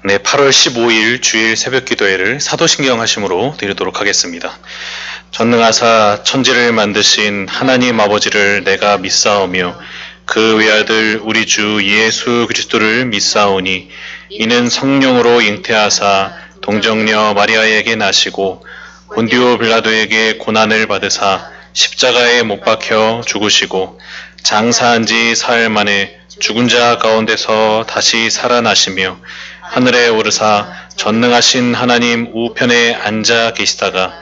네, 8월 15일 주일 새벽 기도회를 사도신경 하심으로 드리도록 하겠습니다. 전능하사 천지를 만드신 하나님 아버지를 내가 믿사오며 그 외아들 우리 주 예수 그리스도를 믿사오니 이는 성령으로 잉태하사 동정녀 마리아에게 나시고 본디오 빌라도에게 고난을 받으사 십자가에 못 박혀 죽으시고 장사한 지 사흘 만에 죽은 자 가운데서 다시 살아나시며 하늘에 오르사 전능하신 하나님 우편에 앉아 계시다가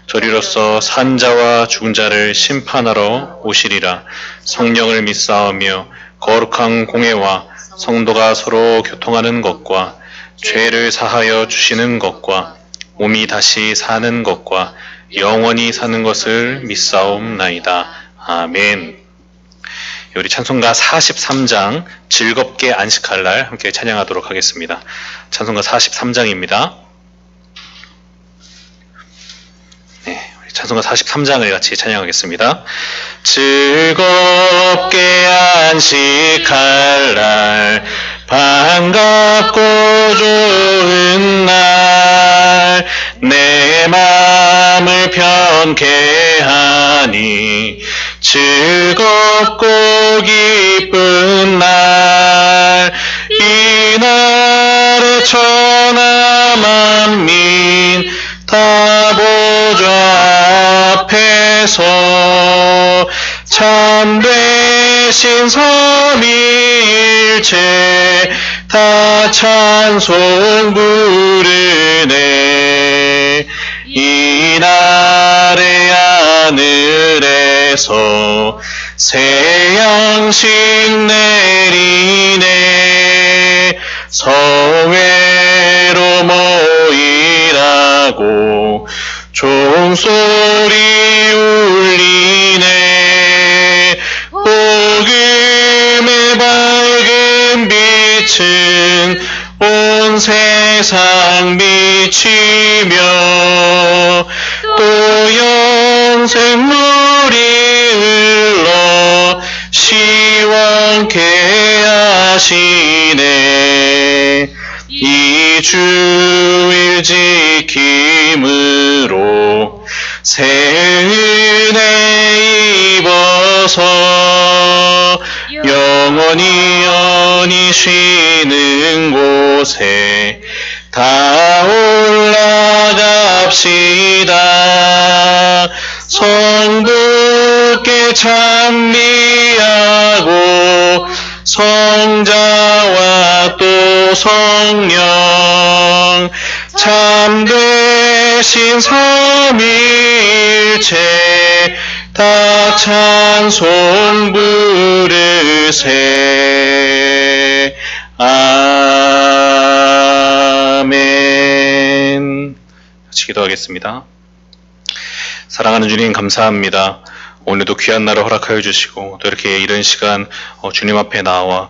저리로서 산 자와 죽은 자를 심판하러 오시리라. 성령을 믿사오며 거룩한 공회와 성도가 서로 교통하는 것과 죄를 사하여 주시는 것과 몸이 다시 사는 것과 영원히 사는 것을 믿사옵나이다. 아멘. 우리 찬송가 43장 즐겁게 안식할 날 함께 찬양하도록 하겠습니다. 찬송가 43장입니다. 네, 우리 찬송가 43장을 같이 찬양하겠습니다. 즐겁게 안식할 날 반갑고 좋은 날 내 마음을 편케 하니 즐겁고 기쁜 날 이날에 천하 만민 다 보좌 앞에서 참되신 삼위일체 다 찬송 부르네. 이날의 하늘에서 새 양식 내리네. 성회로 모이라고 종소리 울리네. 복음의 밝은 빛은 온 세상 비치며 또 영생물이 흘러 시원케 하시네. 이 주일 지킴으로 새 은혜 입어서 영원히 연히 쉬는 곳에 다 올라갑시다. 성부께 찬미하고 성자와 또 성령 참되신 삼위일체 다 찬송 부르세. 아멘. 같이 기도하겠습니다. 사랑하는 주님 감사합니다. 오늘도 귀한 날을 허락하여 주시고 또 이렇게 이른 시간 주님 앞에 나와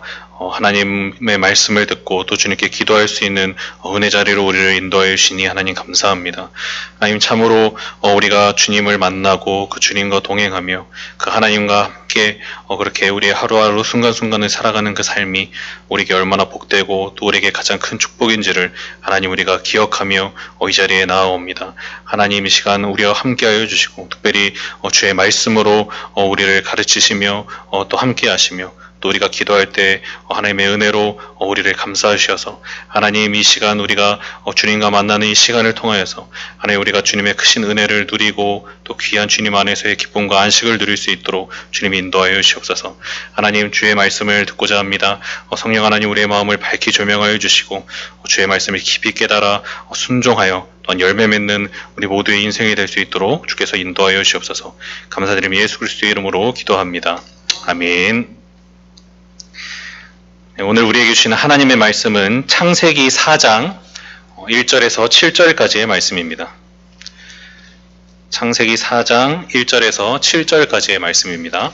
하나님의 말씀을 듣고 또 주님께 기도할 수 있는 은혜 자리로 우리를 인도하여 주시니 하나님 감사합니다. 하나님 참으로 우리가 주님을 만나고 그 주님과 동행하며 그 하나님과 함께 그렇게 우리의 하루하루 순간순간을 살아가는 그 삶이 우리에게 얼마나 복되고 또 우리에게 가장 큰 축복인지를 하나님 우리가 기억하며 이 자리에 나아옵니다. 하나님 이 시간 우리와 함께하여 주시고 특별히 주의 말씀으로 우리를 가르치시며 또 함께하시며 또 우리가 기도할 때 하나님의 은혜로 우리를 감싸주셔서 하나님 이 시간 우리가 주님과 만나는 이 시간을 통하여서 하나님 우리가 주님의 크신 은혜를 누리고 또 귀한 주님 안에서의 기쁨과 안식을 누릴 수 있도록 주님이 인도하여 주시옵소서. 하나님 주의 말씀을 듣고자 합니다. 성령 하나님 우리의 마음을 밝히 조명하여 주시고 주의 말씀을 깊이 깨달아 순종하여 또한 열매 맺는 우리 모두의 인생이 될 수 있도록 주께서 인도하여 주시옵소서. 감사드리며 예수 그리스도의 이름으로 기도합니다. 아멘. 오늘 우리에게 주시는 하나님의 말씀은 창세기 4장 1절에서 7절까지의 말씀입니다. 창세기 4장 1절에서 7절까지의 말씀입니다.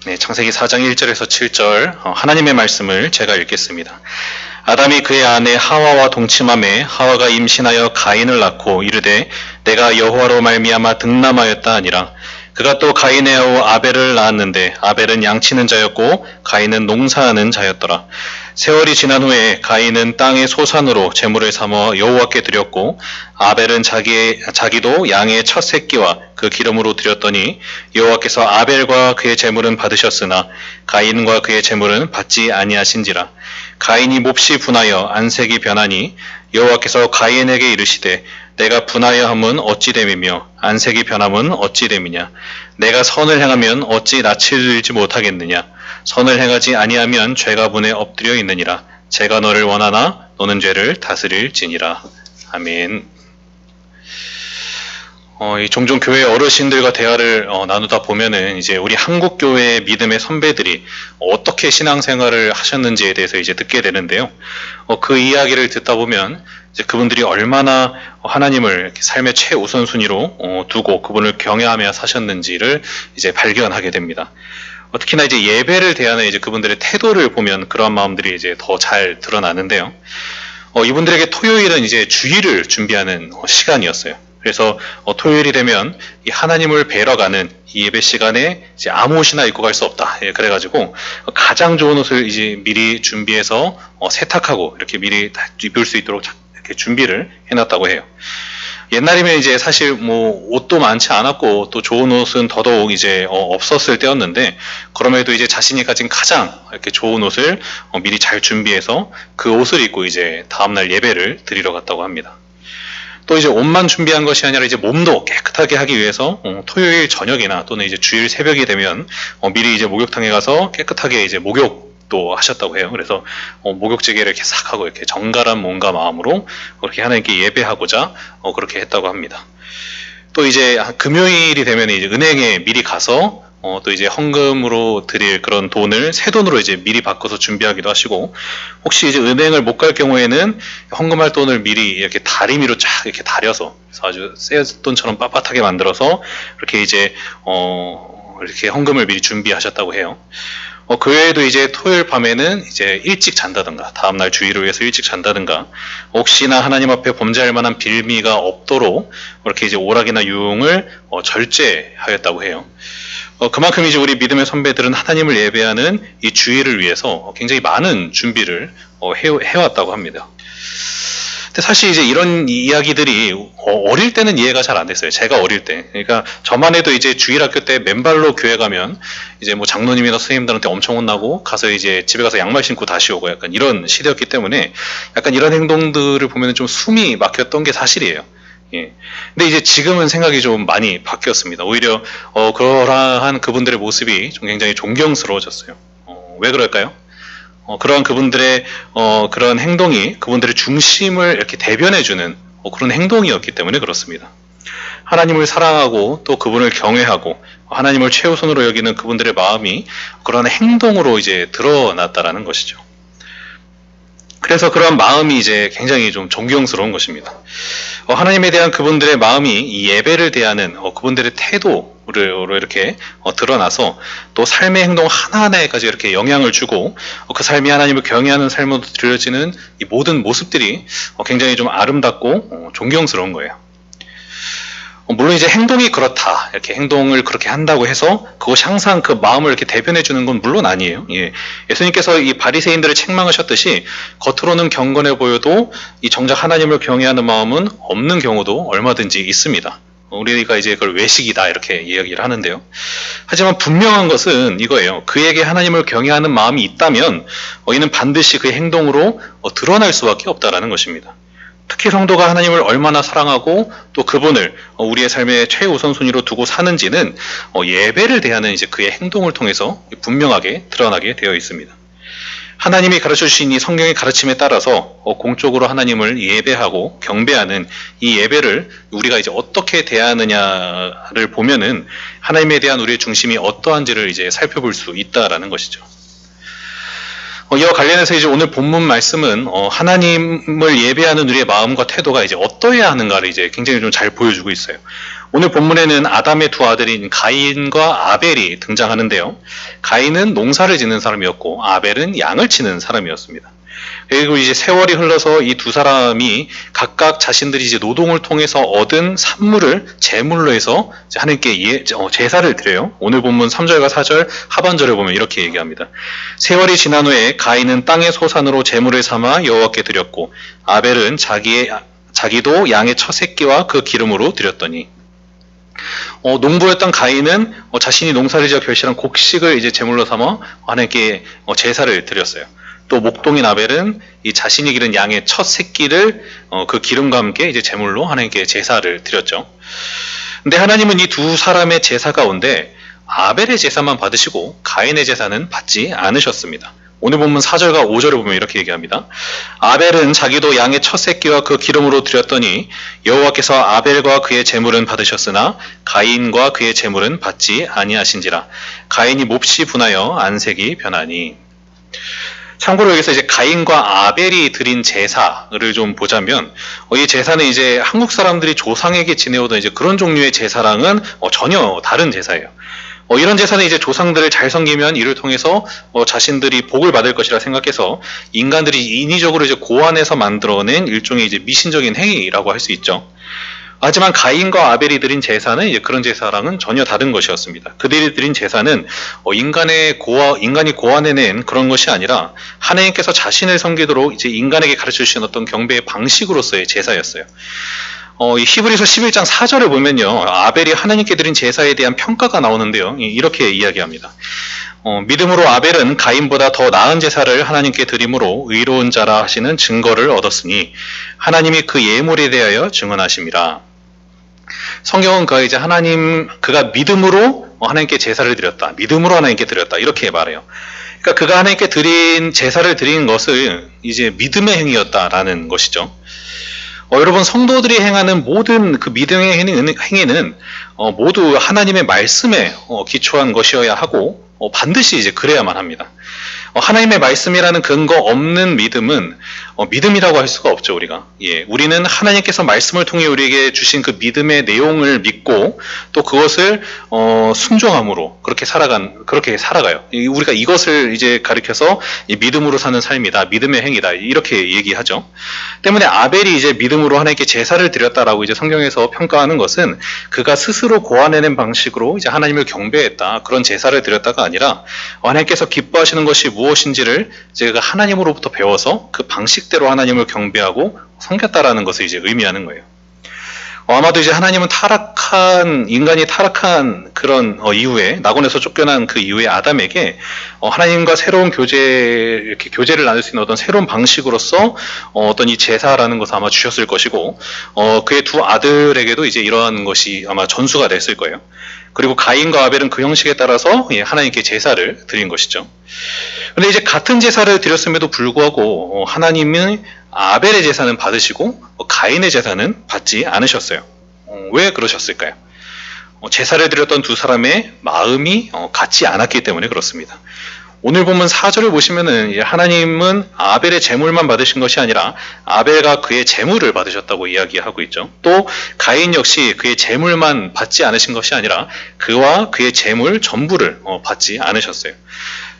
네, 창세기 4장 1절에서 7절 하나님의 말씀을 제가 읽겠습니다. 아담이 그의 아내 하와와 동침하매 하와가 임신하여 가인을 낳고 이르되 내가 여호와로 말미암아 득남하였다 하니라. 그가 또 가인의 아우 아벨을 낳았는데 아벨은 양치는 자였고 가인은 농사하는 자였더라. 세월이 지난 후에 가인은 땅의 소산으로 제물을 삼아 여호와께 드렸고 아벨은 자기도 양의 첫 새끼와 그 기름으로 드렸더니 여호와께서 아벨과 그의 제물은 받으셨으나 가인과 그의 제물은 받지 아니하신지라. 가인이 몹시 분하여 안색이 변하니 여호와께서 가인에게 이르시되 내가 분하여 함은 어찌 됨이며 안색이 변함은 어찌 됨이냐. 내가 선을 행하면 어찌 낯을 들지 못하겠느냐. 선을 행하지 아니하면 죄가 분에 엎드려 있느니라. 제가 너를 원하나 너는 죄를 다스릴지니라. 아멘. 이 종종 교회 어르신들과 대화를 나누다 보면은 이제 우리 한국 교회 믿음의 선배들이 어떻게 신앙생활을 하셨는지에 대해서 이제 듣게 되는데요. 그 이야기를 듣다 보면 이제 그분들이 얼마나 하나님을 이렇게 삶의 최우선순위로 두고 그분을 경외하며 사셨는지를 이제 발견하게 됩니다. 특히나 이제 예배를 대하는 이제 그분들의 태도를 보면 그런 마음들이 이제 더 잘 드러나는데요. 이분들에게 토요일은 이제 주일을 준비하는 시간이었어요. 그래서 토요일이 되면 이 하나님을 뵈러 가는 이 예배 시간에 이제 아무 옷이나 입고 갈 수 없다. 예, 그래가지고 가장 좋은 옷을 이제 미리 준비해서 세탁하고 이렇게 미리 입을 수 있도록 이렇게 준비를 해놨다고 해요. 옛날이면 이제 사실 뭐 옷도 많지 않았고 또 좋은 옷은 더더욱 이제 없었을 때였는데 그럼에도 이제 자신이 가진 가장 이렇게 좋은 옷을 미리 잘 준비해서 그 옷을 입고 이제 다음날 예배를 드리러 갔다고 합니다. 또 이제 옷만 준비한 것이 아니라 이제 몸도 깨끗하게 하기 위해서 토요일 저녁이나 또는 이제 주일 새벽이 되면 미리 이제 목욕탕에 가서 깨끗하게 이제 목욕도 하셨다고 해요. 그래서 목욕지게를 이렇게 싹 하고 이렇게 정갈한 몸과 마음으로 그렇게 하나님께 예배하고자 그렇게 했다고 합니다. 또 이제 금요일이 되면 이제 은행에 미리 가서 또 이제 헌금으로 드릴 그런 돈을 새 돈으로 이제 미리 바꿔서 준비하기도 하시고, 혹시 이제 은행을 못 갈 경우에는 헌금할 돈을 미리 이렇게 다리미로 쫙 이렇게 다려서 아주 새 돈처럼 빳빳하게 만들어서 이렇게 이제 이렇게 헌금을 미리 준비하셨다고 해요. 그 외에도 이제 토요일 밤에는 이제 일찍 잔다든가, 다음날 주일을 위해서 일찍 잔다든가, 혹시나 하나님 앞에 범죄할 만한 빌미가 없도록 그렇게 이제 오락이나 유흥을 절제하였다고 해요. 그만큼 이제 우리 믿음의 선배들은 하나님을 예배하는 이 주일을 위해서 굉장히 많은 준비를 해왔다고 합니다. 근데 사실 이제 이런 이야기들이 어릴 때는 이해가 잘 안 됐어요. 제가 어릴 때. 그러니까 저만 해도 이제 주일학교 때 맨발로 교회 가면 이제 뭐 장로님이나 선생님들한테 엄청 혼나고 가서 이제 집에 가서 양말 신고 다시 오고 약간 이런 시대였기 때문에 약간 이런 행동들을 보면 좀 숨이 막혔던 게 사실이에요. 예. 근데 이제 지금은 생각이 좀 많이 바뀌었습니다. 오히려 그러한 그분들의 모습이 좀 굉장히 존경스러워졌어요. 왜 그럴까요? 그러한 그분들의 그런 행동이 그분들의 중심을 이렇게 대변해주는 그런 행동이었기 때문에 그렇습니다. 하나님을 사랑하고 또 그분을 경외하고 하나님을 최우선으로 여기는 그분들의 마음이 그런 행동으로 이제 드러났다라는 것이죠. 그래서 그런 마음이 이제 굉장히 좀 존경스러운 것입니다. 하나님에 대한 그분들의 마음이 이 예배를 대하는 그분들의 태도로 이렇게 드러나서 또 삶의 행동 하나하나에까지 이렇게 영향을 주고 그 삶이 하나님을 경외하는 삶으로 드려지는 이 모든 모습들이 굉장히 좀 아름답고 존경스러운 거예요. 물론 이제 행동이 그렇다, 이렇게 행동을 그렇게 한다고 해서 그것이 항상 그 마음을 이렇게 대변해 주는 건 물론 아니에요. 예. 예수님께서 이 바리새인들을 책망하셨듯이 겉으로는 경건해 보여도 이 정작 하나님을 경외하는 마음은 없는 경우도 얼마든지 있습니다. 우리가 이제 그걸 외식이다 이렇게 이야기를 하는데요. 하지만 분명한 것은 이거예요. 그에게 하나님을 경외하는 마음이 있다면 이는 반드시 그의 행동으로 드러날 수밖에 없다라는 것입니다. 특히 성도가 하나님을 얼마나 사랑하고 또 그분을 우리의 삶의 최우선순위로 두고 사는지는 예배를 대하는 이제 그의 행동을 통해서 분명하게 드러나게 되어 있습니다. 하나님이 가르쳐 주신 이 성경의 가르침에 따라서 공적으로 하나님을 예배하고 경배하는 이 예배를 우리가 이제 어떻게 대하느냐를 보면은 하나님에 대한 우리의 중심이 어떠한지를 이제 살펴볼 수 있다라는 것이죠. 이와 관련해서 이제 오늘 본문 말씀은 하나님을 예배하는 우리의 마음과 태도가 이제 어떠해야 하는가를 이제 굉장히 좀 잘 보여주고 있어요. 오늘 본문에는 아담의 두 아들인 가인과 아벨이 등장하는데요. 가인은 농사를 짓는 사람이었고 아벨은 양을 치는 사람이었습니다. 그리고 이제 세월이 흘러서 이 두 사람이 각각 자신들이 이제 노동을 통해서 얻은 산물을 제물로 해서 이제 하나님께 제사를 드려요. 오늘 본문 3절과 4절 하반절을 보면 이렇게 얘기합니다. 세월이 지난 후에 가인은 땅의 소산으로 제물을 삼아 여호와께 드렸고 아벨은 자기도 양의 첫 새끼와 그 기름으로 드렸더니 농부였던 가인은 자신이 농사를 지어 결실한 곡식을 이제 제물로 삼아 하나님께 제사를 드렸어요. 또 목동인 아벨은 이 자신이 기른 양의 첫 새끼를 그 기름과 함께 이제 제물로 하나님께 제사를 드렸죠. 근데 하나님은 이 두 사람의 제사 가운데 아벨의 제사만 받으시고 가인의 제사는 받지 않으셨습니다. 오늘 본문 4절과 5절을 보면 이렇게 얘기합니다. 아벨은 자기도 양의 첫 새끼와 그 기름으로 드렸더니 여호와께서 아벨과 그의 제물은 받으셨으나 가인과 그의 제물은 받지 아니하신지라. 가인이 몹시 분하여 안색이 변하니. 참고로 여기서 이제 가인과 아벨이 드린 제사를 좀 보자면 이 제사는 이제 한국 사람들이 조상에게 지내오던 이제 그런 종류의 제사랑은 전혀 다른 제사예요. 이런 제사는 이제 조상들을 잘 섬기면 이를 통해서 자신들이 복을 받을 것이라 생각해서 인간들이 인위적으로 이제 고안해서 만들어낸 일종의 이제 미신적인 행위라고 할 수 있죠. 하지만 가인과 아벨이 드린 제사는 이제 그런 제사랑은 전혀 다른 것이었습니다. 그들이 드린 제사는 인간이 고안해낸 그런 것이 아니라 하나님께서 자신을 섬기도록 이제 인간에게 가르쳐 주신 어떤 경배의 방식으로서의 제사였어요. 이 히브리서 11장 4절을 보면요. 아벨이 하나님께 드린 제사에 대한 평가가 나오는데요. 이렇게 이야기합니다. 믿음으로 아벨은 가인보다 더 나은 제사를 하나님께 드림으로 의로운 자라 하시는 증거를 얻었으니 하나님이 그 예물에 대하여 증언하심이라. 성경은 그가 믿음으로 하나님께 제사를 드렸다. 믿음으로 하나님께 드렸다. 이렇게 말해요. 그러니까 그가 하나님께 드린 제사를 드린 것을 이제 믿음의 행위였다라는 것이죠. 여러분 성도들이 행하는 모든 그 믿음의 행위는 모두 하나님의 말씀에 기초한 것이어야 하고 반드시 이제 그래야만 합니다. 하나님의 말씀이라는 근거 없는 믿음은 믿음이라고 할 수가 없죠, 우리가. 우리는 하나님께서 말씀을 통해 우리에게 주신 그 믿음의 내용을 믿고 또 그것을 순종함으로 그렇게 살아가요. 우리가 이것을 이제 가리켜서 믿음으로 사는 삶이다, 믿음의 행위다 이렇게 얘기하죠. 때문에 아벨이 이제 믿음으로 하나님께 제사를 드렸다라고 이제 성경에서 평가하는 것은 그가 스스로 고안해낸 방식으로 이제 하나님을 경배했다, 그런 제사를 드렸다가 아니라 하나님께서 기뻐하시는 것이 무엇인지를 제가 하나님으로부터 배워서 그 방식대로 하나님을 경배하고 섬겼다라는 것을 이제 의미하는 거예요. 아마도 이제 하나님은 인간이 타락한 그런 이후에, 낙원에서 쫓겨난 그 이후에 아담에게 하나님과 새로운 교제를 나눌 수 있는 어떤 새로운 방식으로서 어떤 이 제사라는 것을 아마 주셨을 것이고, 그의 두 아들에게도 이제 이러한 것이 아마 전수가 됐을 거예요. 그리고 가인과 아벨은 그 형식에 따라서 하나님께 제사를 드린 것이죠. 근데 이제 같은 제사를 드렸음에도 불구하고 하나님은 아벨의 제사는 받으시고 가인의 제사는 받지 않으셨어요. 왜 그러셨을까요? 제사를 드렸던 두 사람의 마음이 같지 않았기 때문에 그렇습니다. 오늘 본문 4절을 보시면은 하나님은 아벨의 제물만 받으신 것이 아니라 아벨과 그의 제물을 받으셨다고 이야기하고 있죠. 또 가인 역시 그의 제물만 받지 않으신 것이 아니라 그와 그의 제물 전부를 받지 않으셨어요.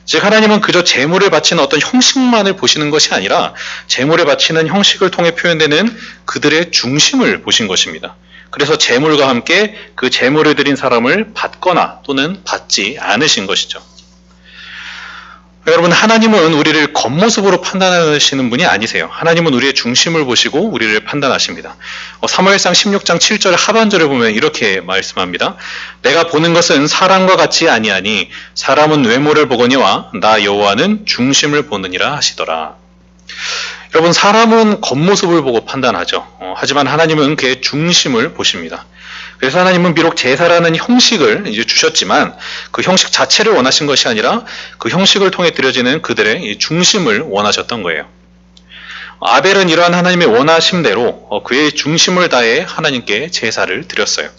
즉 하나님은 그저 제물을 바치는 어떤 형식만을 보시는 것이 아니라 제물을 바치는 형식을 통해 표현되는 그들의 중심을 보신 것입니다. 그래서 제물과 함께 그 제물을 드린 사람을 받거나 또는 받지 않으신 것이죠. 여러분, 하나님은 우리를 겉모습으로 판단하시는 분이 아니세요. 하나님은 우리의 중심을 보시고 우리를 판단하십니다. 사무엘상 16장 7절 하반절을 보면 이렇게 말씀합니다. 내가 보는 것은 사람과 같이 아니하니 사람은 외모를 보거니와 나 여호와는 중심을 보느니라 하시더라. 여러분, 사람은 겉모습을 보고 판단하죠. 하지만 하나님은 그의 중심을 보십니다. 그래서 하나님은 비록 제사라는 형식을 이제 주셨지만 그 형식 자체를 원하신 것이 아니라 그 형식을 통해 드려지는 그들의 중심을 원하셨던 거예요. 아벨은 이러한 하나님의 원하심대로 그의 중심을 다해 하나님께 제사를 드렸어요.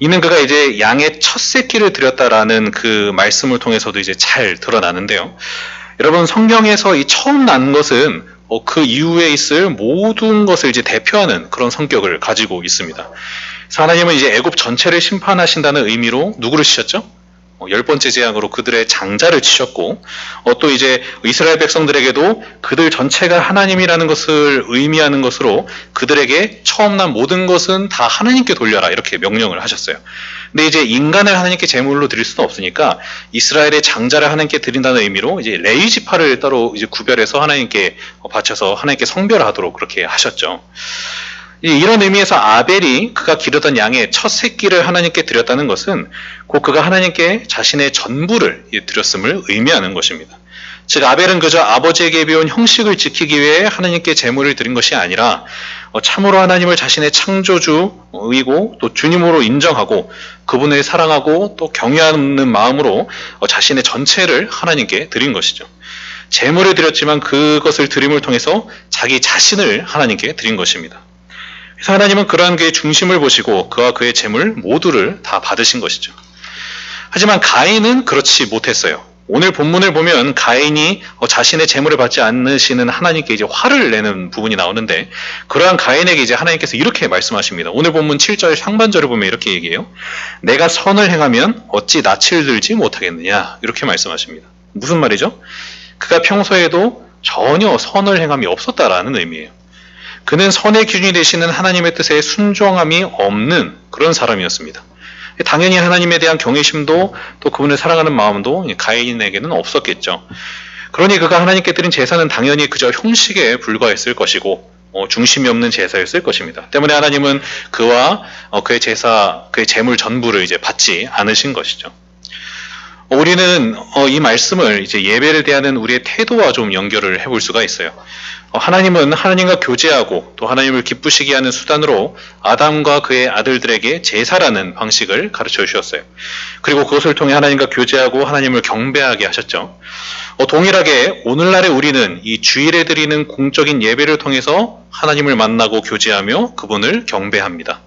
이는 그가 이제 양의 첫 새끼를 드렸다라는 그 말씀을 통해서도 이제 잘 드러나는데요. 여러분, 성경에서 이 처음 난 것은 그 이후에 있을 모든 것을 이제 대표하는 그런 성격을 가지고 있습니다. 그래서 하나님은 이제 애굽 전체를 심판하신다는 의미로 누구를 쓰셨죠? 10번째 재앙으로 그들의 장자를 치셨고, 또 이제 이스라엘 백성들에게도 그들 전체가 하나님이라는 것을 의미하는 것으로 그들에게 처음 난 모든 것은 다 하나님께 돌려라 이렇게 명령을 하셨어요. 근데 이제 인간을 하나님께 제물로 드릴 수는 없으니까 이스라엘의 장자를 하나님께 드린다는 의미로 이제 레위 지파를 따로 이제 구별해서 하나님께 바쳐서 하나님께 성별하도록 그렇게 하셨죠. 이런 의미에서 아벨이 그가 기르던 양의 첫 새끼를 하나님께 드렸다는 것은 곧 그가 하나님께 자신의 전부를 드렸음을 의미하는 것입니다. 즉 아벨은 그저 아버지에게 배운 형식을 지키기 위해 하나님께 제물을 드린 것이 아니라 참으로 하나님을 자신의 창조주이고 또 주님으로 인정하고 그분을 사랑하고 또 경외하는 마음으로 자신의 전체를 하나님께 드린 것이죠. 제물을 드렸지만 그것을 드림을 통해서 자기 자신을 하나님께 드린 것입니다. 그래서 하나님은 그러한 그의 중심을 보시고 그와 그의 재물 모두를 다 받으신 것이죠. 하지만 가인은 그렇지 못했어요. 오늘 본문을 보면 가인이 자신의 재물을 받지 않으시는 하나님께 이제 화를 내는 부분이 나오는데 그러한 가인에게 이제 하나님께서 이렇게 말씀하십니다. 오늘 본문 7절 상반절을 보면 이렇게 얘기해요. 내가 선을 행하면 어찌 낯을 들지 못하겠느냐 이렇게 말씀하십니다. 무슨 말이죠? 그가 평소에도 전혀 선을 행함이 없었다라는 의미예요. 그는 선의 기준이 되시는 하나님의 뜻에 순종함이 없는 그런 사람이었습니다. 당연히 하나님에 대한 경외심도 또 그분을 사랑하는 마음도 가인에게는 없었겠죠. 그러니 그가 하나님께 드린 제사는 당연히 그저 형식에 불과했을 것이고 중심이 없는 제사였을 것입니다. 때문에 하나님은 그와 그의 제사, 그의 제물 전부를 이제 받지 않으신 것이죠. 우리는 이 말씀을 이제 예배를 대하는 우리의 태도와 좀 연결을 해볼 수가 있어요. 하나님은 하나님과 교제하고 또 하나님을 기쁘시게 하는 수단으로 아담과 그의 아들들에게 제사라는 방식을 가르쳐 주셨어요. 그리고 그것을 통해 하나님과 교제하고 하나님을 경배하게 하셨죠. 동일하게 오늘날의 우리는 이 주일에 드리는 공적인 예배를 통해서 하나님을 만나고 교제하며 그분을 경배합니다.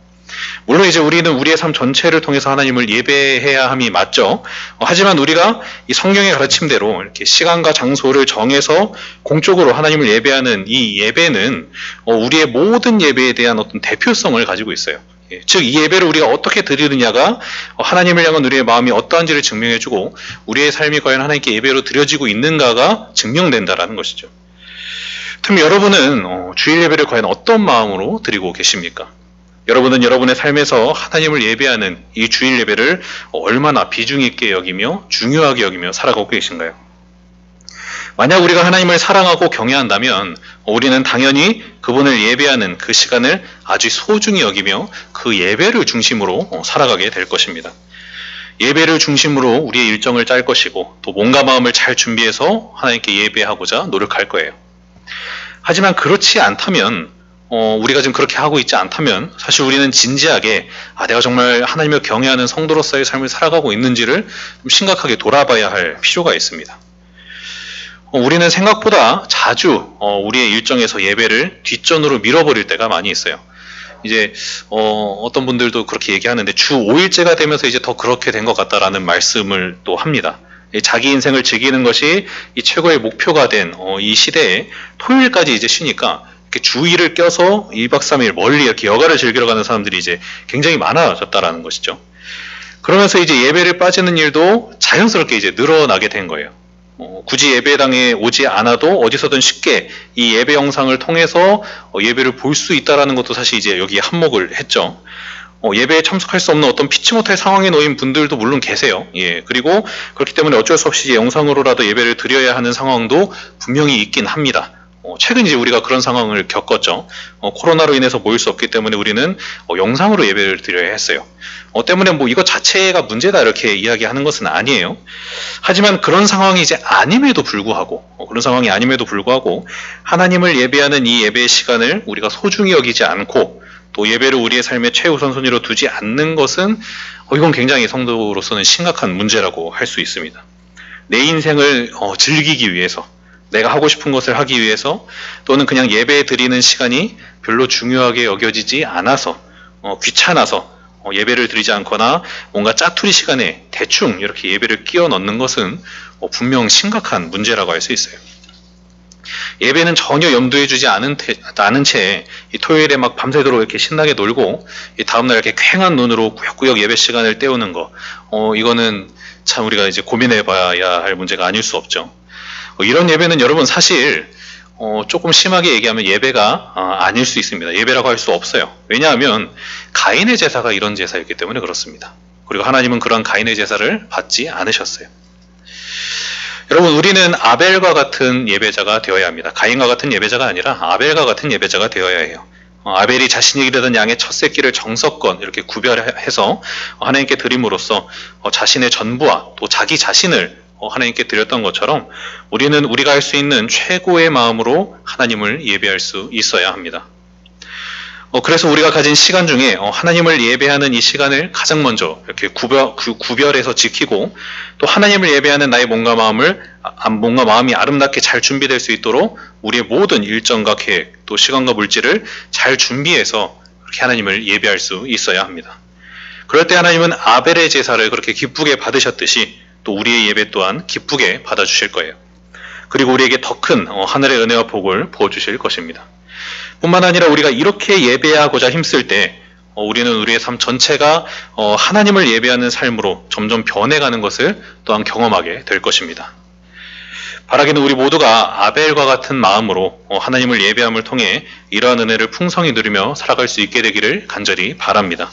물론 이제 우리는 우리의 삶 전체를 통해서 하나님을 예배해야 함이 맞죠. 하지만 우리가 이 성경의 가르침대로 이렇게 시간과 장소를 정해서 공적으로 하나님을 예배하는 이 예배는 우리의 모든 예배에 대한 어떤 대표성을 가지고 있어요. 즉 이 예배를 우리가 어떻게 드리느냐가 하나님을 향한 우리의 마음이 어떠한지를 증명해주고 우리의 삶이 과연 하나님께 예배로 드려지고 있는가가 증명된다라는 것이죠. 그럼 여러분은 주일 예배를 과연 어떤 마음으로 드리고 계십니까? 여러분은 여러분의 삶에서 하나님을 예배하는 이 주일 예배를 얼마나 비중 있게 여기며 중요하게 여기며 살아가고 계신가요? 만약 우리가 하나님을 사랑하고 경외한다면 우리는 당연히 그분을 예배하는 그 시간을 아주 소중히 여기며 그 예배를 중심으로 살아가게 될 것입니다. 예배를 중심으로 우리의 일정을 짤 것이고 또 몸과 마음을 잘 준비해서 하나님께 예배하고자 노력할 거예요. 하지만 그렇지 않다면 우리가 지금 그렇게 하고 있지 않다면 사실 우리는 진지하게 내가 정말 하나님을 경외하는 성도로서의 삶을 살아가고 있는지를 좀 심각하게 돌아봐야 할 필요가 있습니다. 우리는 생각보다 자주 우리의 일정에서 예배를 뒷전으로 밀어버릴 때가 많이 있어요. 이제 어떤 분들도 그렇게 얘기하는데 주 5일째가 되면서 이제 더 그렇게 된 것 같다라는 말씀을 또 합니다. 자기 인생을 즐기는 것이 이 최고의 목표가 된 이 시대에 토요일까지 이제 쉬니까 이렇게 주일을 껴서 2박 3일 멀리 이렇게 여가를 즐기러 가는 사람들이 이제 굉장히 많아졌다라는 것이죠. 그러면서 이제 예배를 빠지는 일도 자연스럽게 이제 늘어나게 된 거예요. 굳이 예배당에 오지 않아도 어디서든 쉽게 이 예배 영상을 통해서 예배를 볼 수 있다라는 것도 사실 이제 여기에 한몫을 했죠. 예배에 참석할 수 없는 어떤 피치 못할 상황에 놓인 분들도 물론 계세요. 그리고 그렇기 때문에 어쩔 수 없이 영상으로라도 예배를 드려야 하는 상황도 분명히 있긴 합니다. 최근 이제 우리가 그런 상황을 겪었죠. 코로나로 인해서 모일 수 없기 때문에 우리는 영상으로 예배를 드려야 했어요. 때문에 뭐 이거 자체가 문제다 이렇게 이야기하는 것은 아니에요. 하지만 그런 상황이 이제 아님에도 불구하고 하나님을 예배하는 이 예배의 시간을 우리가 소중히 여기지 않고 또 예배를 우리의 삶의 최우선순위로 두지 않는 것은 이건 굉장히 성도로서는 심각한 문제라고 할 수 있습니다. 내 인생을 즐기기 위해서 내가 하고 싶은 것을 하기 위해서 또는 그냥 예배 드리는 시간이 별로 중요하게 여겨지지 않아서 귀찮아서 예배를 드리지 않거나 뭔가 짜투리 시간에 대충 이렇게 예배를 끼워 넣는 것은 분명 심각한 문제라고 할 수 있어요. 예배는 전혀 염두에 주지 않은 채 이 토요일에 막 밤새도록 이렇게 신나게 놀고 이 다음날 이렇게 퀭한 눈으로 꾸역꾸역 예배 시간을 때우는 거, 이거는 참 우리가 이제 고민해 봐야 할 문제가 아닐 수 없죠. 이런 예배는 여러분 사실 조금 심하게 얘기하면 예배가 아닐 수 있습니다. 예배라고 할 수 없어요. 왜냐하면 가인의 제사가 이런 제사였기 때문에 그렇습니다. 그리고 하나님은 그런 가인의 제사를 받지 않으셨어요. 여러분, 우리는 아벨과 같은 예배자가 되어야 합니다. 가인과 같은 예배자가 아니라 아벨과 같은 예배자가 되어야 해요. 아벨이 자신이 기르던 양의 첫 새끼를 정석권 이렇게 구별해서 하나님께 드림으로써 자신의 전부와 또 자기 자신을 하나님께 드렸던 것처럼 우리는 우리가 할 수 있는 최고의 마음으로 하나님을 예배할 수 있어야 합니다. 그래서 우리가 가진 시간 중에 하나님을 예배하는 이 시간을 가장 먼저 이렇게 구별해서 지키고 또 하나님을 예배하는 나의 몸과 마음이 아름답게 잘 준비될 수 있도록 우리의 모든 일정과 계획 또 시간과 물질을 잘 준비해서 그렇게 하나님을 예배할 수 있어야 합니다. 그럴 때 하나님은 아벨의 제사를 그렇게 기쁘게 받으셨듯이 또 우리의 예배 또한 기쁘게 받아주실 거예요. 그리고 우리에게 더 큰 하늘의 은혜와 복을 부어주실 것입니다. 뿐만 아니라 우리가 이렇게 예배하고자 힘쓸 때 우리는 우리의 삶 전체가 하나님을 예배하는 삶으로 점점 변해가는 것을 또한 경험하게 될 것입니다. 바라기는 우리 모두가 아벨과 같은 마음으로 하나님을 예배함을 통해 이러한 은혜를 풍성히 누리며 살아갈 수 있게 되기를 간절히 바랍니다.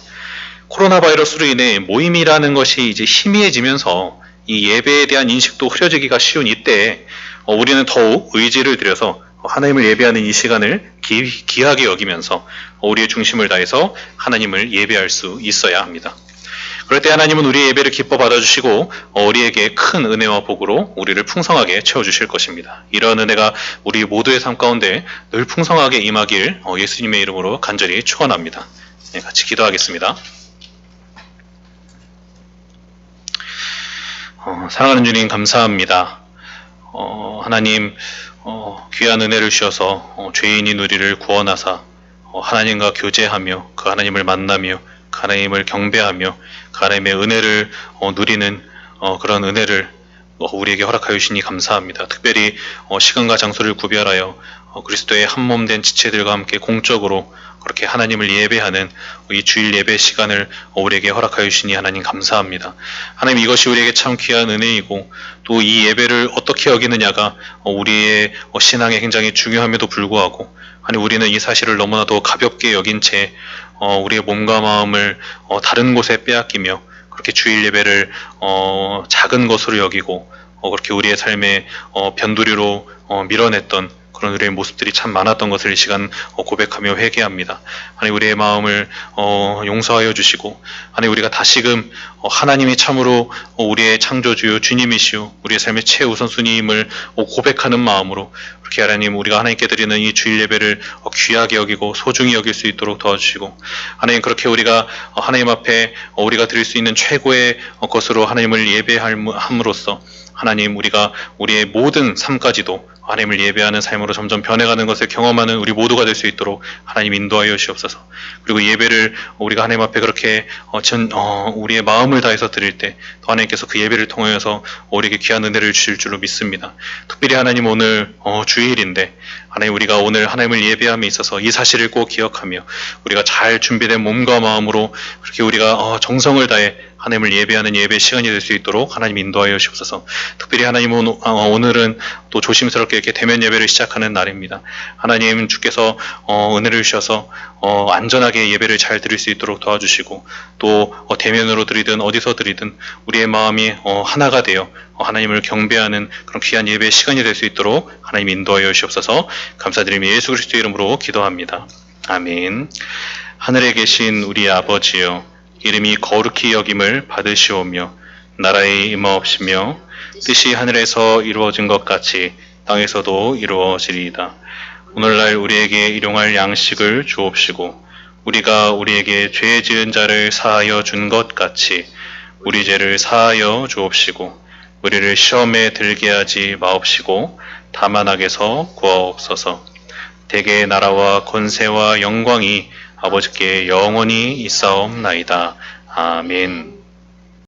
코로나 바이러스로 인해 모임이라는 것이 이제 희미해지면서 이 예배에 대한 인식도 흐려지기가 쉬운 이때에 우리는 더욱 의지를 들여서 하나님을 예배하는 이 시간을 귀하게 여기면서 우리의 중심을 다해서 하나님을 예배할 수 있어야 합니다. 그럴 때 하나님은 우리의 예배를 기뻐 받아주시고 우리에게 큰 은혜와 복으로 우리를 풍성하게 채워주실 것입니다. 이러한 은혜가 우리 모두의 삶 가운데 늘 풍성하게 임하길 예수님의 이름으로 간절히 축원합니다. 네, 같이 기도하겠습니다. 사랑하는 주님 감사합니다. 하나님 귀한 은혜를 주셔서 죄인인 우리를 구원하사 하나님과 교제하며 그 하나님을 만나며 그 하나님을 경배하며 그 하나님의 은혜를 누리는 그런 은혜를 우리에게 허락하여 주시니 감사합니다. 특별히 시간과 장소를 구별하여 그리스도의 한몸된 지체들과 함께 공적으로 그렇게 하나님을 예배하는 이 주일 예배 시간을 우리에게 허락하여 주시니 하나님 감사합니다. 하나님 이것이 우리에게 참 귀한 은혜이고 또 이 예배를 어떻게 여기느냐가 우리의 신앙에 굉장히 중요함에도 불구하고 아니 우리는 이 사실을 너무나도 가볍게 여긴 채 우리의 몸과 마음을 다른 곳에 빼앗기며 그렇게 주일 예배를 작은 것으로 여기고 그렇게 우리의 삶의 변두리로 밀어냈던 그런 우리의 모습들이 참 많았던 것을 이 시간 고백하며 회개합니다. 하나님 우리의 마음을 용서하여 주시고 하나님 우리가 다시금 하나님이 참으로 우리의 창조주요 주님이시오 우리의 삶의 최우선순위임을 고백하는 마음으로 그렇게 하나님 우리가 하나님께 드리는 이 주일 예배를 귀하게 여기고 소중히 여길 수 있도록 도와주시고 하나님 그렇게 우리가 하나님 앞에 우리가 드릴 수 있는 최고의 것으로 하나님을 예배함으로써 하나님 우리가 우리의 모든 삶까지도 하나님을 예배하는 삶으로 점점 변해가는 것을 경험하는 우리 모두가 될 수 있도록 하나님 인도하여 주시옵소서. 그리고 예배를 우리가 하나님 앞에 그렇게 우리의 마음을 다해서 드릴 때 또 하나님께서 그 예배를 통하여서 우리에게 귀한 은혜를 주실 줄로 믿습니다. 특별히 하나님 오늘 주일인데 하나님 우리가 오늘 하나님을 예배함에 있어서 이 사실을 꼭 기억하며 우리가 잘 준비된 몸과 마음으로 그렇게 우리가 정성을 다해 하나님을 예배하는 예배 시간이 될 수 있도록 하나님 인도하여 주옵소서. 특별히 하나님 오늘은 또 조심스럽게 이렇게 대면 예배를 시작하는 날입니다. 하나님 주께서 은혜를 주셔서 안전하게 예배를 잘 드릴 수 있도록 도와주시고 또 대면으로 드리든 어디서 드리든 우리의 마음이 하나가 되어 하나님을 경배하는 그런 귀한 예배 시간이 될 수 있도록 하나님 인도하여 주옵소서. 감사드리며 예수 그리스도의 이름으로 기도합니다. 아멘. 하늘에 계신 우리 아버지여 이름이 거룩히 여김을 받으시오며 나라의 임하옵시며 뜻이 하늘에서 이루어진 것 같이 땅에서도 이루어지리이다. 오늘날 우리에게 일용할 양식을 주옵시고 우리가 우리에게 죄 지은 자를 사하여 준 것 같이 우리 죄를 사하여 주옵시고 우리를 시험에 들게 하지 마옵시고 다만 악에서 구하옵소서. 대개의 나라와 권세와 영광이 아버지께 영원히 있사옵나이다. 아멘.